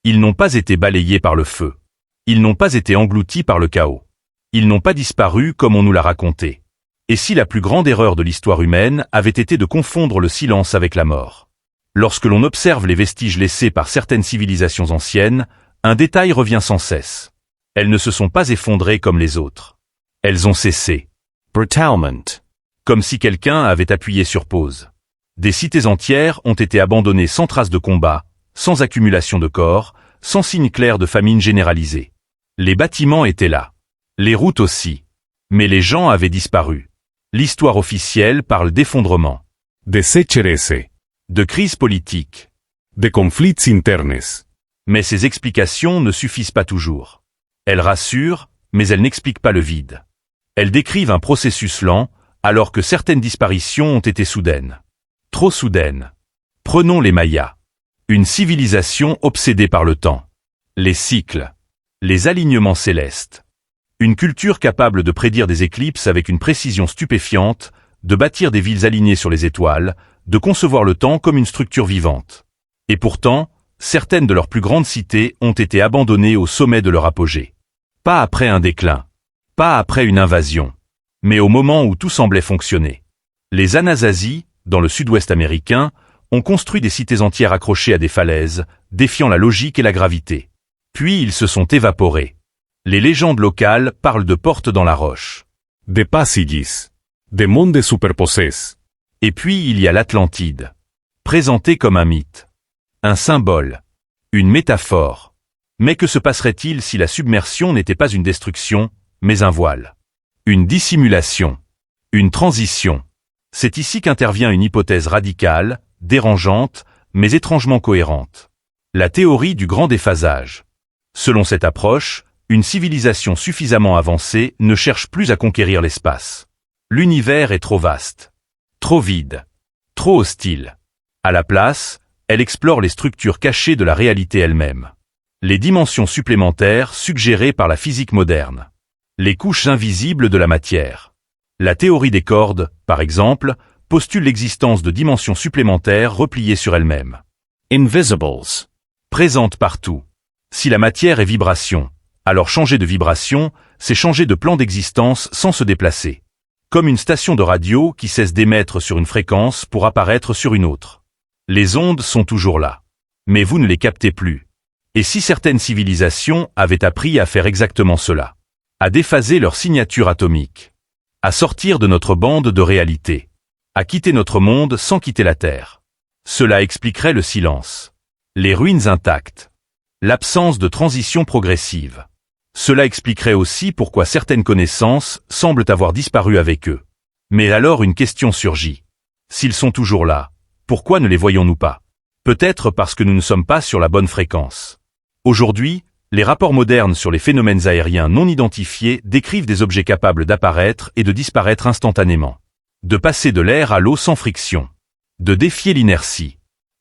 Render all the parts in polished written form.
Ils n'ont pas été balayés par le feu. Ils n'ont pas été engloutis par le chaos. Ils n'ont pas disparu comme on nous l'a raconté. Et si la plus grande erreur de l'histoire humaine avait été de confondre le silence avec la mort? Lorsque l'on observe les vestiges laissés par certaines civilisations anciennes, un détail revient sans cesse. Elles ne se sont pas effondrées comme les autres. Elles ont cessé. Curtailment. Comme si quelqu'un avait appuyé sur pause. Des cités entières ont été abandonnées sans trace de combat, sans accumulation de corps, sans signe clair de famine généralisée. Les bâtiments étaient là. Les routes aussi. Mais les gens avaient disparu. L'histoire officielle parle d'effondrement. Desaparece. De crise politique. De conflits internes. Mais ces explications ne suffisent pas toujours. Elles rassurent, mais elles n'expliquent pas le vide. Elles décrivent un processus lent, alors que certaines disparitions ont été soudaines. Trop soudaines. Prenons les Mayas. Une civilisation obsédée par le temps. Les cycles. Les alignements célestes. Une culture capable de prédire des éclipses avec une précision stupéfiante, de bâtir des villes alignées sur les étoiles, de concevoir le temps comme une structure vivante. Et pourtant, certaines de leurs plus grandes cités ont été abandonnées au sommet de leur apogée. Pas après un déclin. Pas après une invasion. Mais au moment où tout semblait fonctionner. Les Anasazi, dans le sud-ouest américain, ont construit des cités entières accrochées à des falaises, défiant la logique et la gravité. Puis ils se sont évaporés. Les légendes locales parlent de portes dans la roche. De passages. De mondes superposés. Et puis il y a l'Atlantide. Présentée comme un mythe. Un symbole. Une métaphore. Mais que se passerait-il si la submersion n'était pas une destruction, mais un voile? Une dissimulation. Une transition. C'est ici qu'intervient une hypothèse radicale, dérangeante, mais étrangement cohérente. La théorie du grand déphasage. Selon cette approche, une civilisation suffisamment avancée ne cherche plus à conquérir l'espace. L'univers est trop vaste. Trop vide. Trop hostile. À la place, elle explore les structures cachées de la réalité elle-même. Les dimensions supplémentaires suggérées par la physique moderne. Les couches invisibles de la matière. La théorie des cordes, par exemple, postule l'existence de dimensions supplémentaires repliées sur elles-mêmes. Invisibles. Présentes partout. Si la matière est vibration, alors changer de vibration, c'est changer de plan d'existence sans se déplacer. Comme une station de radio qui cesse d'émettre sur une fréquence pour apparaître sur une autre. Les ondes sont toujours là. Mais vous ne les captez plus. Et si certaines civilisations avaient appris à faire exactement cela? À déphaser leur signature atomique. À sortir de notre bande de réalité. À quitter notre monde sans quitter la Terre. Cela expliquerait le silence. Les ruines intactes. L'absence de transition progressive. Cela expliquerait aussi pourquoi certaines connaissances semblent avoir disparu avec eux. Mais alors une question surgit. S'ils sont toujours là, pourquoi ne les voyons-nous pas? Peut-être parce que nous ne sommes pas sur la bonne fréquence. Aujourd'hui, les rapports modernes sur les phénomènes aériens non identifiés décrivent des objets capables d'apparaître et de disparaître instantanément. De passer de l'air à l'eau sans friction. De défier l'inertie.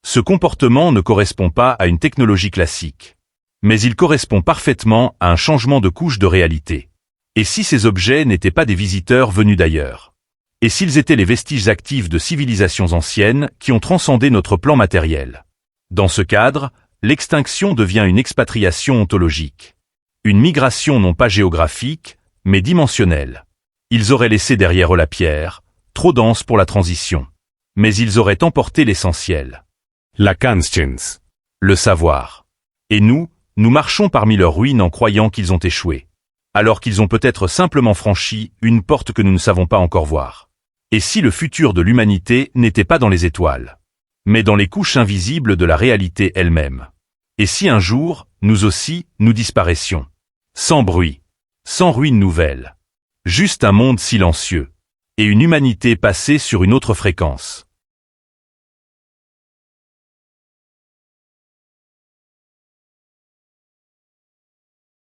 Ce comportement ne correspond pas à une technologie classique. Mais il correspond parfaitement à un changement de couche de réalité. Et si ces objets n'étaient pas des visiteurs venus d'ailleurs? Et s'ils étaient les vestiges actifs de civilisations anciennes qui ont transcendé notre plan matériel? Dans ce cadre, l'extinction devient une expatriation ontologique. Une migration non pas géographique, mais dimensionnelle. Ils auraient laissé derrière eux la pierre, trop dense pour la transition. Mais ils auraient emporté l'essentiel. La conscience. Le savoir. Et nous marchons parmi leurs ruines en croyant qu'ils ont échoué. Alors qu'ils ont peut-être simplement franchi une porte que nous ne savons pas encore voir. Et si le futur de l'humanité n'était pas dans les étoiles, mais dans les couches invisibles de la réalité elle-même? Et si un jour, nous aussi, nous disparaissions? Sans bruit. Sans ruine nouvelle. Juste un monde silencieux. Et une humanité passée sur une autre fréquence.